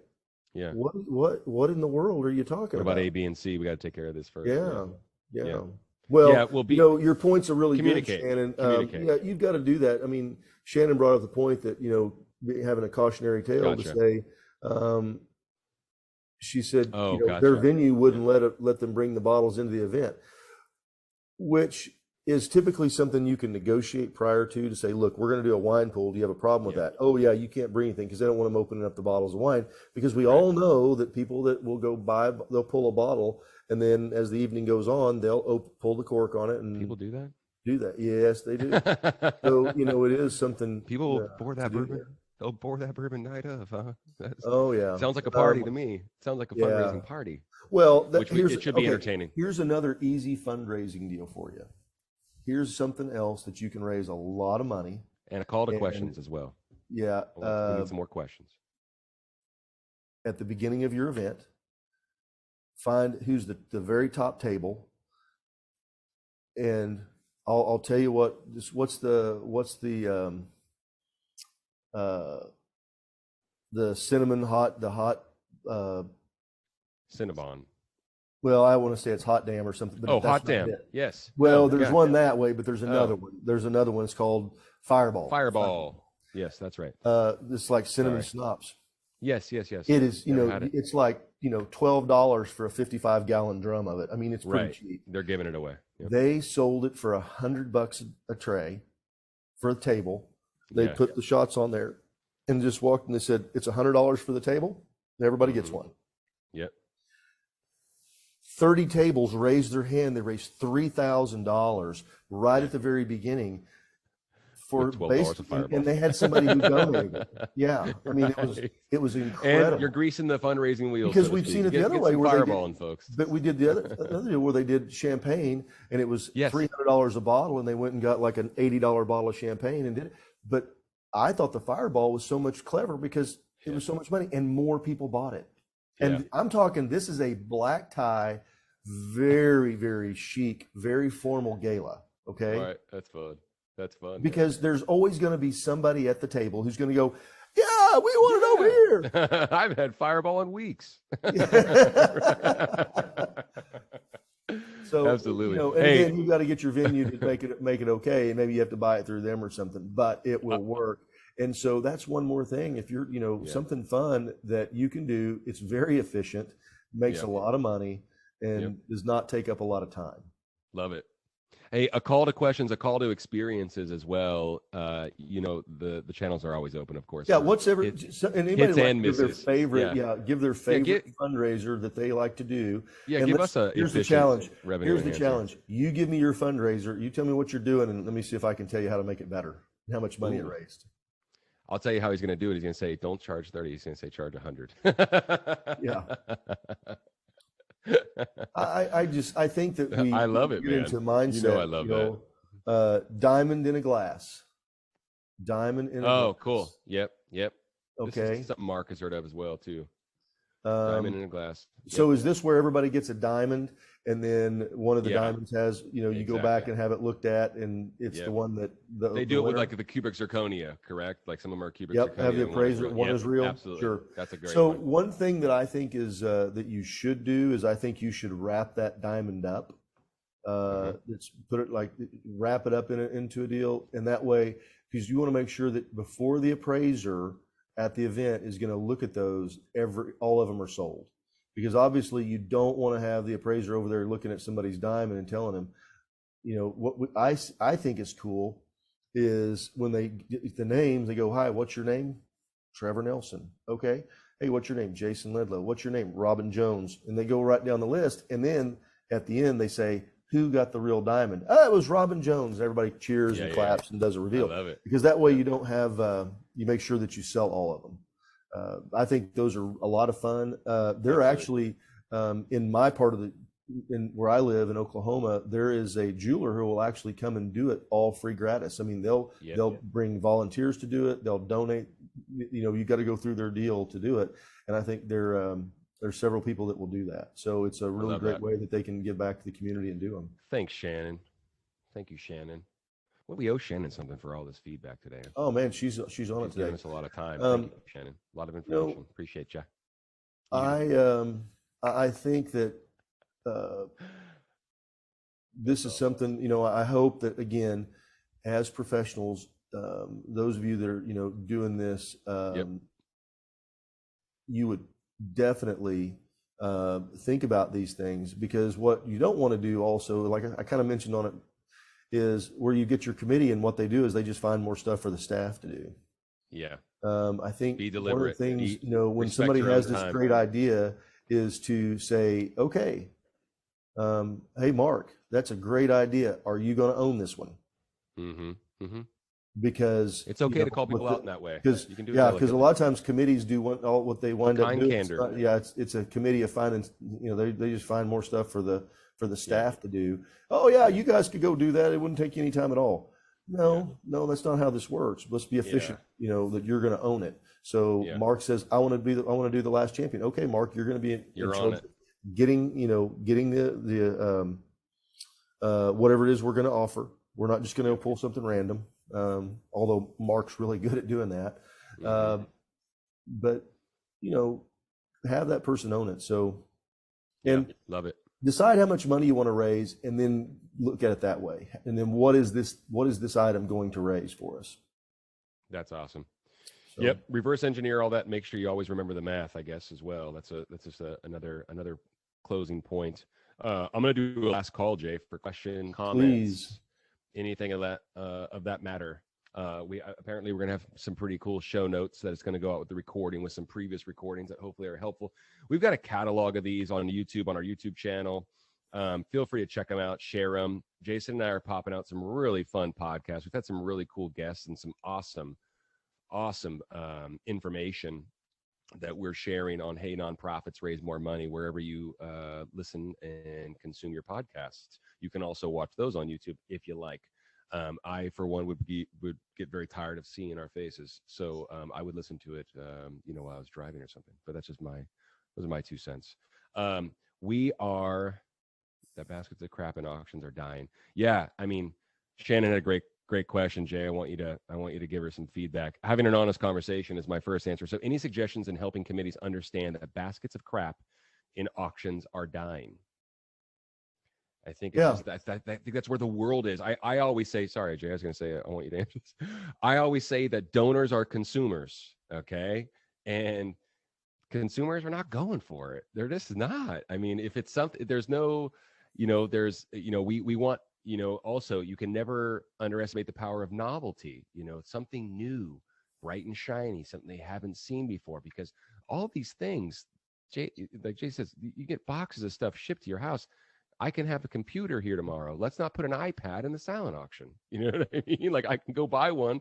Yeah. What in the world are you talking about? A, B, and C? We got to take care of this first. Yeah. Well, your points are really good, Shannon. Communicate. You've got to do that. I mean, Shannon brought up the point that, having a cautionary tale to say, she said, their venue wouldn't let them bring the bottles into the event, which is typically something you can negotiate prior to say, look, we're going to do a wine pool. Do you have a problem with that? Oh yeah, you can't bring anything because they don't want them opening up the bottles of wine, because we all know that people that will they'll pull a bottle, and then as the evening goes on, they'll pull the cork on it. And people do that? Yes, they do. So, it is something. People pour that bourbon. They'll pour that bourbon night of, huh? Sounds like a party to me. Sounds like a fundraising party. Well, it should be entertaining. Here's another easy fundraising deal for you. Here's something else that you can raise a lot of money. And a call to questions as well. Yeah. We need some more questions. At the beginning of your event, find who's the very top table. And I'll tell you what's the cinnamon hot, Cinnabon. Well, I want to say it's Hot Damn or something. But Hot Damn. Yes. Well, there's one that way, but there's another one. There's another one. It's called Fireball. Fireball. Yes, that's right. It's like cinnamon schnapps. Yes. It is, it's like, $12 for a 55-gallon drum of it. I mean, it's pretty cheap. They're giving it away. Yep. They sold it for $100 a tray for a table. They put the shots on there and just walked, and they said, it's $100 for the table. And everybody gets one. Yep. 30 tables raised their hand. They raised $3,000 right at the very beginning for basically, and they had somebody who donated. Yeah, I mean, it was incredible. And you're greasing the fundraising wheels because we've seen it the other way where fireballing folks. But we did the other deal where they did champagne, and it was $300 a bottle, and they went and got like an $80 bottle of champagne and did it. But I thought the Fireball was so much clever because it was so much money, and more people bought it. And I'm talking, this is a black tie, very, very chic, very formal gala. Okay. All right. That's fun. Because there's always going to be somebody at the table who's going to go, yeah, we want it over here. I've had Fireball in weeks. So absolutely. And again, you've got to get your venue to make it okay. And maybe you have to buy it through them or something, but it will work. And so that's one more thing. If you're, something fun that you can do, it's very efficient, makes a lot of money, and does not take up a lot of time. Love it. Hey, a call to questions, a call to experiences as well. The channels are always open, of course. Yeah. Anybody like give their favorite, give their favorite fundraiser that they like to do. Yeah. And give us here's the challenge. Here's the challenge. You give me your fundraiser. You tell me what you're doing, and let me see if I can tell you how to make it better. How much money it raised. I'll tell you how he's going to do it. He's going to say, don't charge 30. He's going to say, charge 100. Yeah. I think that I love it, get man. into mindset. I love that. Diamond in a glass. Oh, cool. Yep. Okay. This is something Mark has heard of as well, too. Diamond in a glass. Yep. So is this where everybody gets a diamond, and then one of the diamonds has, you go back and have it looked at, and it's the one that they do it with like the cubic zirconia, correct? Like some of them are cubic zirconia. Have the appraiser. One is real. Absolutely. Sure. That's a great one. One thing that I think is that you should do is I think you should wrap that diamond up. Let's put it wrap it up into a deal, and that way, because you want to make sure that before the appraiser at the event is going to look at those, all of them are sold, because obviously you don't want to have the appraiser over there looking at somebody's diamond and telling them, what I think is cool is when they get the names, they go, hi, what's your name? Trevor Nelson. Okay. Hey, what's your name? Jason Ledlow. What's your name? Robin Jones. And they go right down the list. And then at the end, they say, who got the real diamond? Oh, it was Robin Jones. Everybody cheers and claps and does a reveal. I love it. Because that way you don't have, you make sure that you sell all of them. I think those are a lot of fun. They're actually in my part of where I live in Oklahoma, there is a jeweler who will actually come and do it all free gratis. I mean, they'll bring volunteers to do it. They'll donate. You know, you got to go through their deal to do it. And I think there's several people that will do that. So it's a really great way that they can give back to the community and do them. Thanks, Shannon. Thank you, Shannon. Well, we owe Shannon something for all this feedback today. Oh man, she's on it today. Giving us a lot of time. Thank you, Shannon. A lot of information. You know, appreciate you. I think that this is something, you know, I hope that, again, as professionals, those of you that are, you know, doing this, you would definitely think about these things, because what you don't want to do also, like I kind of mentioned on it, is where you get your committee and what they do is they just find more stuff for the staff to do. Yeah. I think be deliberate. One of the things, you know, when somebody has this great idea is to say, okay, hey, Mark, that's a great idea. Are you going to own this one? Because it's okay to call people out in that way. Because you can do because a lot of times committees do what they wind up doing. It's a committee of finding, you know, they just find more stuff for the staff to do. Oh yeah, you guys could go do that. It wouldn't take you any time at all. No, that's not how this works. Let's be efficient. You know, that you're going to own it. So Mark says, I want to do the last champion. Okay, Mark, you're going to be in charge of getting the whatever it is we're going to offer. We're not just going to pull something random. Although Mark's really good at doing that. But, you know, have that person own it. So, and love it. Decide how much money you want to raise, and then look at it that way. And then what is this item going to raise for us? That's awesome. So, yep. Reverse engineer all that. Make sure you always remember the math, I guess, as well. That's just another closing point. I'm going to do a last call, Jay, for question, comments, anything of that matter. We're going to have some pretty cool show notes that it's going to go out with the recording, with some previous recordings that hopefully are helpful. We've got a catalog of these on YouTube, on our YouTube channel. Feel free to check them out, share them. Jason and I are popping out some really fun podcasts. We've had some really cool guests and some awesome information that we're sharing on Hey Nonprofits Raise More Money wherever you listen and consume your podcasts. You can also watch those on YouTube if you like. I, for one, would get very tired of seeing our faces, so I would listen to it, while I was driving or something. But those are my 2 cents. That baskets of crap and auctions are dying. Yeah, I mean, Shannon had a great question, Jay. I want you to give her some feedback. Having an honest conversation is my first answer. So, any suggestions in helping committees understand that baskets of crap in auctions are dying? I think I think that's where the world is. I always say, sorry, Jay, I was going to say, I want you to answer this. I always say that donors are consumers, okay? And consumers are not going for it. They're just not. I mean, if it's something, there's no, we want, also, you can never underestimate the power of novelty, something new, bright and shiny, something they haven't seen before, because all these things, like Jay says, you get boxes of stuff shipped to your house. I can have a computer here tomorrow. Let's not put an iPad in the silent auction. You know what I mean? Like, I can go buy one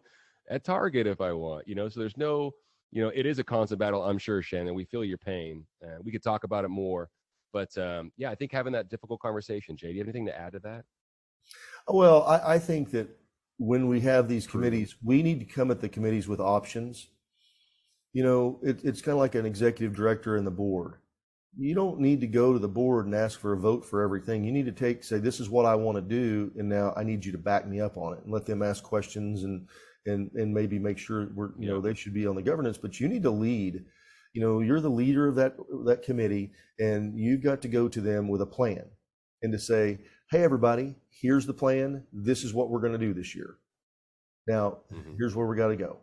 at Target if I want, so there's no, it is a constant battle. I'm sure, Shannon, we feel your pain. We could talk about it more, but I think having that difficult conversation. Jay, do you have anything to add to that? Well, I think that when we have these committees, we need to come at the committees with options. It's kind of like an executive director and the board. You don't need to go to the board and ask for a vote for everything. You need to say, this is what I want to do, and now I need you to back me up on it, and let them ask questions and maybe make sure they should be on the governance. But you need to lead. You're the leader of that committee, and you've got to go to them with a plan and to say, hey, everybody, here's the plan. This is what we're going to do this year. Now, here's where we got to go.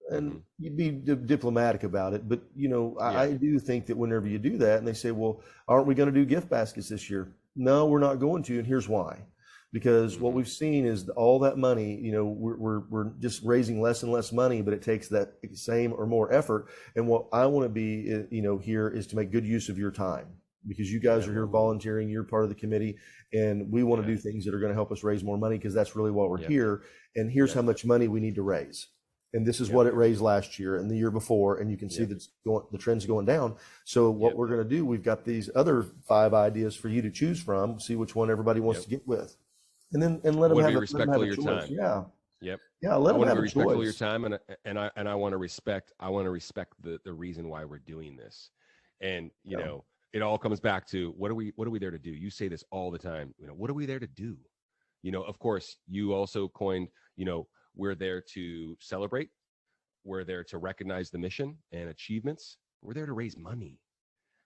And you'd be diplomatic about it. But, I do think that whenever you do that and they say, well, aren't we going to do gift baskets this year? No, we're not going to. And here's why. Because what we've seen is all that money, we're just raising less and less money, but it takes that same or more effort. And what I want to be, here is to make good use of your time, because you guys are here volunteering, you're part of the committee, and we want to do things that are going to help us raise more money, because that's really why we're here. And here's how much money we need to raise. and this is what it raised last year and the year before, and you can see that the trend's going down. So what we're going to do, we've got these other 5 ideas for you to choose from, see which one everybody wants to get with, and let them have respectful of your choice. time. Yeah, let them have a choice. I want to be respectful of your time, and I want to respect the reason why we're doing this. And you know, it all comes back to what are we there to do? You say this all the time. You know, what are we there to do? You know, of course, you also coined, you know, we're there to celebrate. We're there to recognize the mission and achievements. We're there to raise money.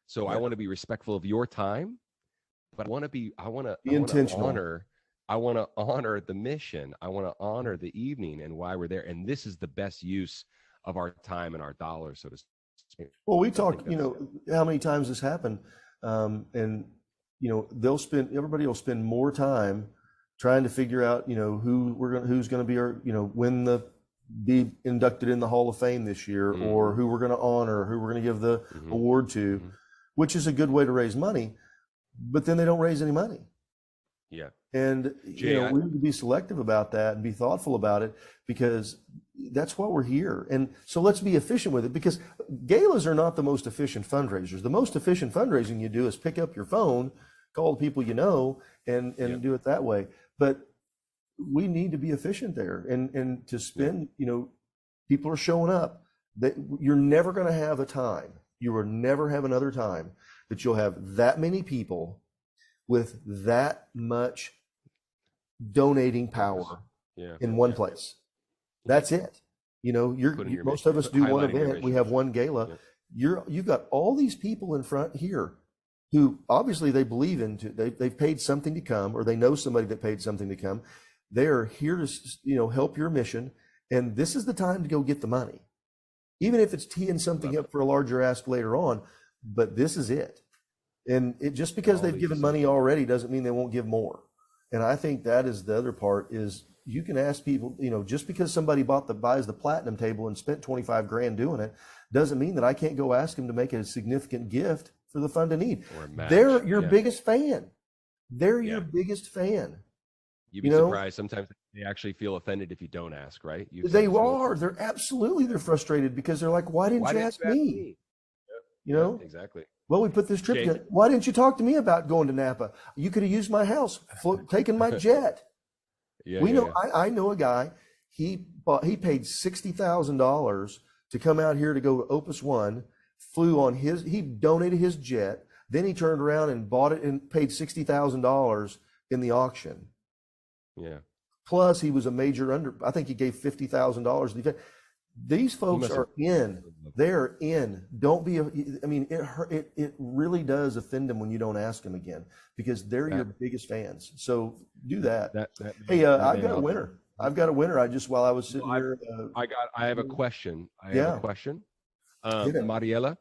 So I want to be respectful of your time, but I want to be intentional. I want to honor the mission. I want to honor the evening and why we're there. And this is the best use of our time and our dollars, so to speak. Well, we talked, you know, how many times this happened. And, you know, everybody will spend more time trying to figure out, you know, who's going to be our, you know, be inducted in the Hall of Fame this year, or who we're going to honor, who we're going to give the award to, which is a good way to raise money, but then they don't raise any money. Yeah. And Jay, you know, we need to be selective about that and be thoughtful about it, because that's why we're here. And so let's be efficient with it, because galas are not the most efficient fundraisers. The most efficient fundraising you do is pick up your phone, call the people you know, and do it that way. But we need to be efficient there, and to spend, you know, people are showing up. You're never going to have a time, you will never have another time that you'll have that many people with that much donating power in one place. That's it. You know, most of us do one event, we have one gala. You've got all these people in front here who obviously they believe they've paid something to come, or they know somebody that paid something to come. They are here to, you know, help your mission, and this is the time to go get the money, even if it's teeing something up for a larger ask later on. But this is it, and just because they've given money already doesn't mean they won't give more. And I think that is the other part, is you can ask people, you know, just because somebody buys the platinum table and spent 25 grand doing it, doesn't mean that I can't go ask them to make a significant gift for the fund of need. They're your biggest fan. They're your biggest fan. You'd be surprised. Sometimes they actually feel offended if you don't ask, right? They're frustrated, because they're like, why didn't you ask me? You know? Exactly. Well, we put this trip together. Why didn't you talk to me about going to Napa? You could have used my house, taken my jet. I know a guy, he paid $60,000 to come out here to go to Opus One, he donated his jet, then he turned around and bought it and paid $60,000 in the auction. Yeah. Plus he was a major I think he gave $50,000. These folks are in. They're in. Don't be. I mean, it really does offend them when you don't ask them again, because they're your biggest fans. So do that. Hey, I've got a winner. While I was sitting here. I have a question. Mariela,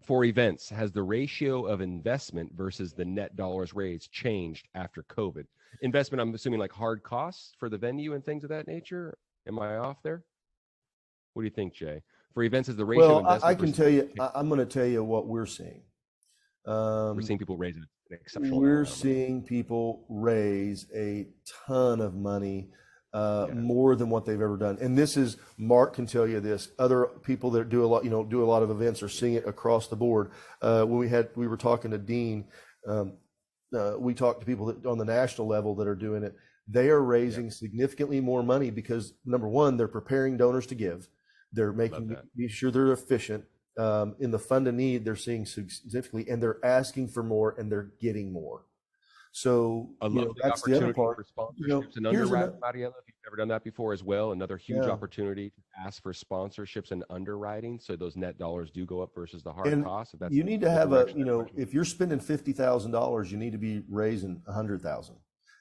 for events, has the ratio of investment versus the net dollars raised changed after COVID? Investment, I'm assuming like hard costs for the venue and things of that nature. Am I off there? What do you think, Jay? For events, is the ratio? Well, I can tell you. I'm going to tell you what we're seeing. We're seeing people raise an exceptional. We're seeing people raise a ton of money, more than what they've ever done. And this is, Mark can tell you this. Other people that do a lot of events are seeing it across the board. When we were talking to Dean, we talked to people on the national level that are doing it. They are raising significantly more money because, number one, they're preparing donors to give. They're be sure they're efficient. In the fund of need, they're seeing significantly, and they're asking for more, and they're getting more. So that's the other part. For sponsorships and underwriting, Mariela, if you've never done that before as well, another huge opportunity to ask for sponsorships and underwriting, so those net dollars do go up versus the hard cost. If that's you need to have if you're spending $50,000, you need to be raising $100,000.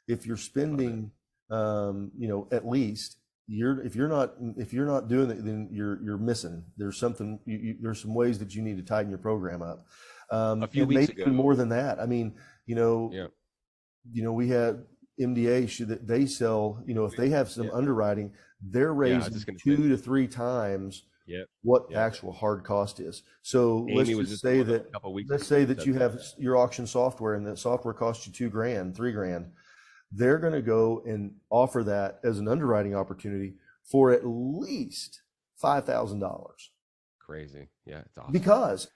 If you're spending, at least if you're not doing it, then you're missing. There's something. There's some ways that you need to tighten your program up. A few weeks ago, even more than that. I mean, we had MDA that they sell. If they have some underwriting, they're raising 2 to 3 times what actual hard cost is. So let's say that you have your auction software, and that software costs you $2,000, $3,000. They're going to go and offer that as an underwriting opportunity for at least $5,000. Crazy. Yeah, it's awesome. Because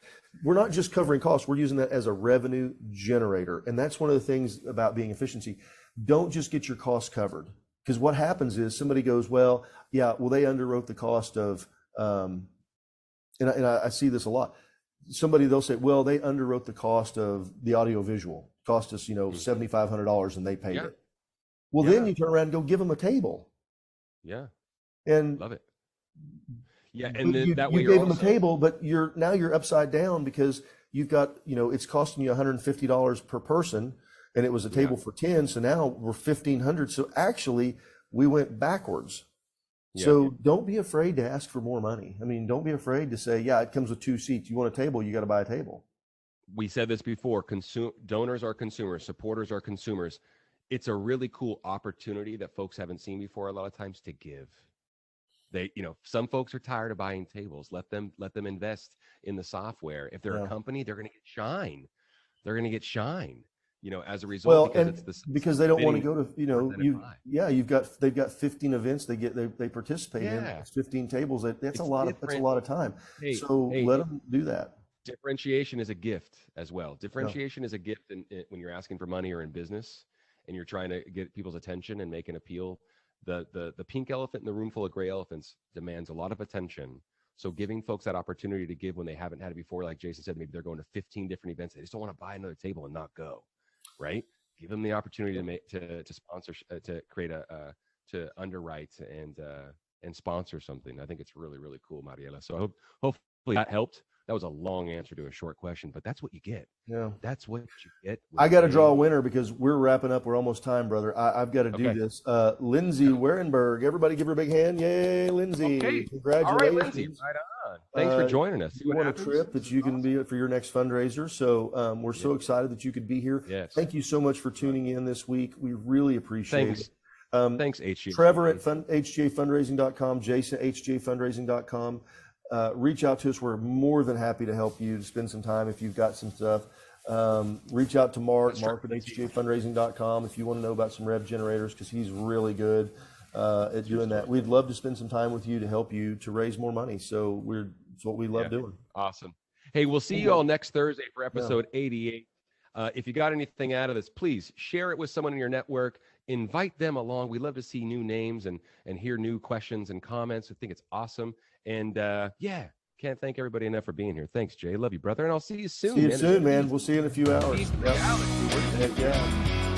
we're not just covering costs, we're using that as a revenue generator. And that's one of the things about being efficiency. Don't just get your costs covered. Because what happens is somebody goes, well, yeah, well, they underwrote the cost of, and I see this a lot. They'll say, well, they underwrote the cost of the audio visual. Cost us, $7,500 and they paid it. Well, then you turn around and go give them a table. Yeah. And love it. Yeah, and then you that way gave them a table, but now you're upside down because you've got, it's costing you $150 per person, and it was a table for 10. So now we're $1,500. So actually, we went backwards. Yeah. So don't be afraid to ask for more money. I mean, don't be afraid to say, yeah, it comes with 2 seats. You want a table, you got to buy a table. We said this before. Donors are consumers. Supporters are consumers. It's a really cool opportunity that folks haven't seen before a lot of times to give. They, some folks are tired of buying tables. Let them invest in the software. If they're a company, they're going to get shine. They're going to get shine, as a result. Well, because they don't want to go to, they've got 15 events they participate in. It's 15 tables. That's a lot of time. Let them do that. Differentiation is a gift as well. Differentiation is a gift when you're asking for money or in business and you're trying to get people's attention and make an appeal. The pink elephant in the room full of gray elephants demands a lot of attention. So giving folks that opportunity to give when they haven't had it before, like Jason said, maybe they're going to 15 different events. They just don't want to buy another table and not go, right? Give them the opportunity to sponsor, to create to underwrite and sponsor something. I think it's really, really cool, Mariela. So hopefully that helped. That was a long answer to a short question, but that's what you get. Yeah. That's what you get. I got to draw a winner because we're wrapping up. We're almost time, brother. I've got to do this. Lindsay Warenberg. Everybody give her a big hand. Yay, Lindsay. Okay. Congratulations. All right, Lindsay. Right on. Thanks for joining us. You want a trip that you can be for your next fundraiser. So we're so excited that you could be here. Yes. Thank you so much for tuning in this week. We really appreciate it. Thanks, HGA. Trevor at HGAfundraising.com, Jason, HGAfundraising.com. Reach out to us. We're more than happy to help you to spend some time if you've got some stuff. Reach out to Mark at HGAfundraising.com if you want to know about some rev generators, because he's really good at doing that. We'd love to spend some time with you to help you to raise more money. So it's what we love doing. Awesome. Hey, we'll see you all next Thursday for episode 88. If you got anything out of this, please share it with someone in your network. Invite them along. We love to see new names and hear new questions and comments. I think it's awesome. And can't thank everybody enough for being here. Thanks, Jay. Love you, brother. And I'll see you soon. See you soon, man. We'll see you in a few hours. Yeah.